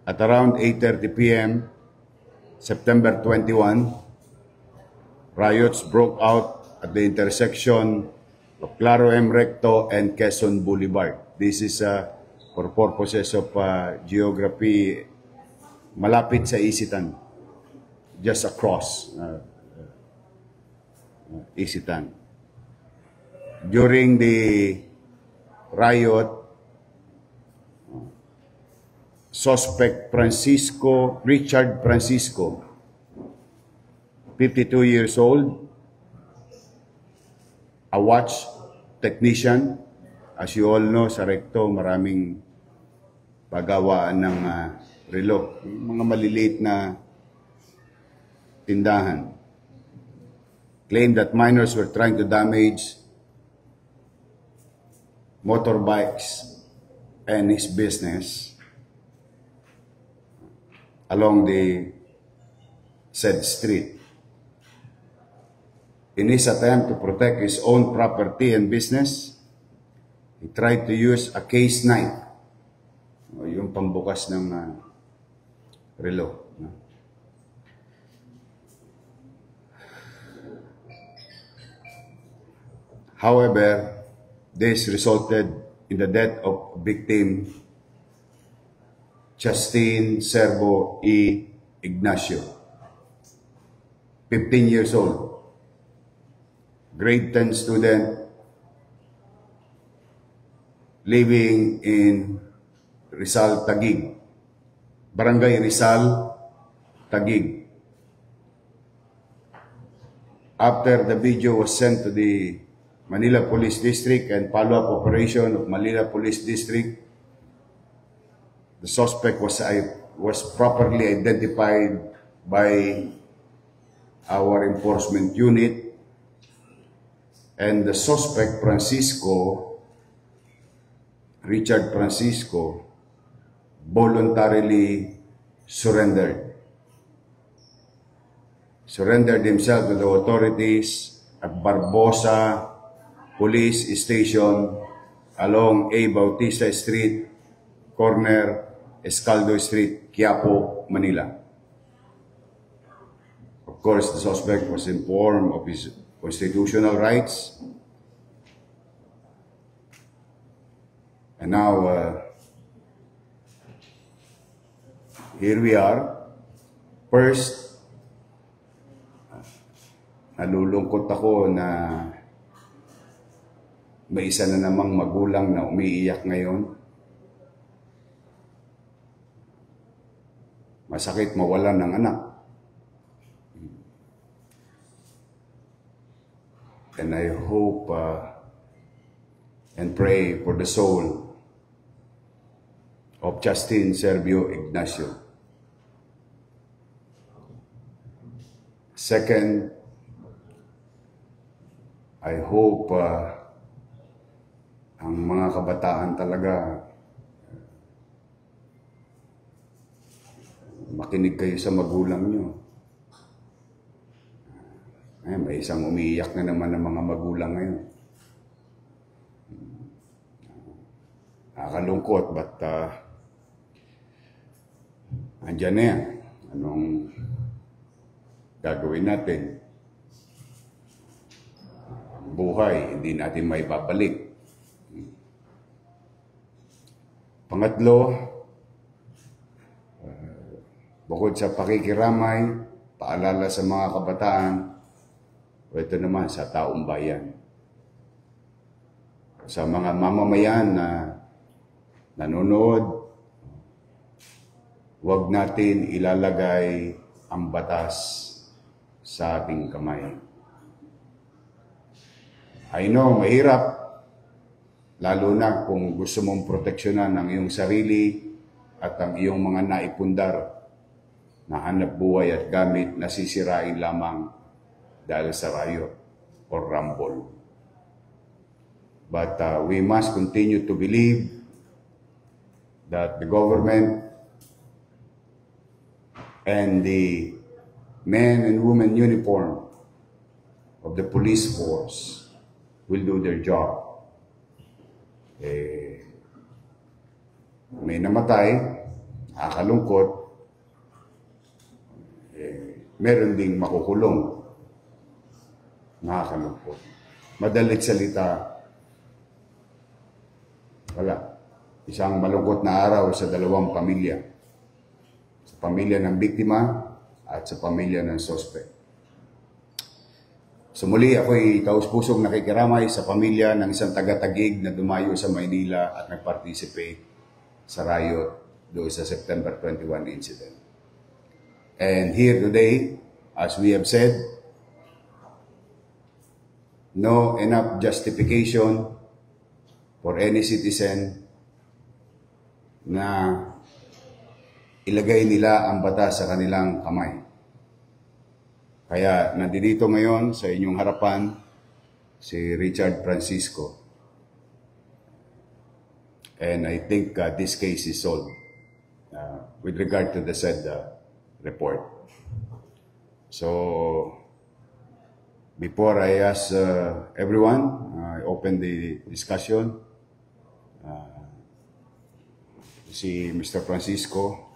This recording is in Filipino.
At around 8:30 p.m., September 21, riots broke out at the intersection of Claro M. Recto and Quezon Boulevard. This is for purposes of geography, malapit sa Isitan, just across Isitan. During the riot, suspect Richard Francisco, 52 years old, a watch technician. As you all know, sa Recto, maraming pagawaan ng relo, mga maliliit na tindahan. Claimed that minors were trying to damage motorbikes and his business along the said street. In his attempt to protect his own property and business, he tried to use a case knife, yung pambukas ng relo. However, this resulted in the death of victim Justine Servo E. Ignacio, 15 years old, grade 10 student, living in Rizal, Taguig, Barangay Rizal, Taguig. After the video was sent to the Manila Police District and follow-up operation of Manila Police District, the suspect was properly identified by our enforcement unit, and the suspect Richard Francisco, voluntarily surrendered himself to the authorities at Barbosa Police Station along A. Bautista Street, corner Escaldo Street, Quiapo, Manila. Of course, the suspect was informed of his constitutional rights. And now, here we are. First, nalulungkot ako na may isa na namang magulang na umiiyak ngayon. Masakit mawalan ng anak. And I hope and pray for the soul of Justine Servo Ignacio. Second, I hope ang mga kabataan talaga makinig kayo sa magulang nyo. May isang umiiyak na naman ng mga magulang ngayon. Nakakalungkot, but andyan na yan. Anong gagawin natin? Ang buhay, hindi natin may babalik. Pangatlo, bukod sa pakikiramay, paalala sa mga kabataan, ito naman sa taong bayan. Sa mga mamamayan na nanonood, huwag natin ilalagay ang batas sa ating kamay. I know, mahirap, lalo na kung gusto mong proteksyonan ang iyong sarili at ang iyong mga naipundar na hanap buhay at gamit na sisirain lamang dahil sa riot or rumble. But we must continue to believe that the government and the men and women uniform of the police force will do their job. May namatay, nakakalungkot, meron ding makukulong. Nakakalungkot. Madalit salita, wala. Isang malungkot na araw sa dalawang pamilya. Sa pamilya ng biktima at sa pamilya ng suspect. So muli ako'y taus-pusong nakikiramay sa pamilya ng isang taga-Taguig na dumayo sa Maynila at nag-participate sa riot doon sa September 21 incident. And here today, as we have said, no enough justification for any citizen na ilagay nila ang batas sa kanilang kamay. Kaya nandito ngayon sa inyong harapan si Richard Francisco. And I think this case is solved with regard to the said report. So, before I ask everyone, I open the discussion. Si Mr. Francisco,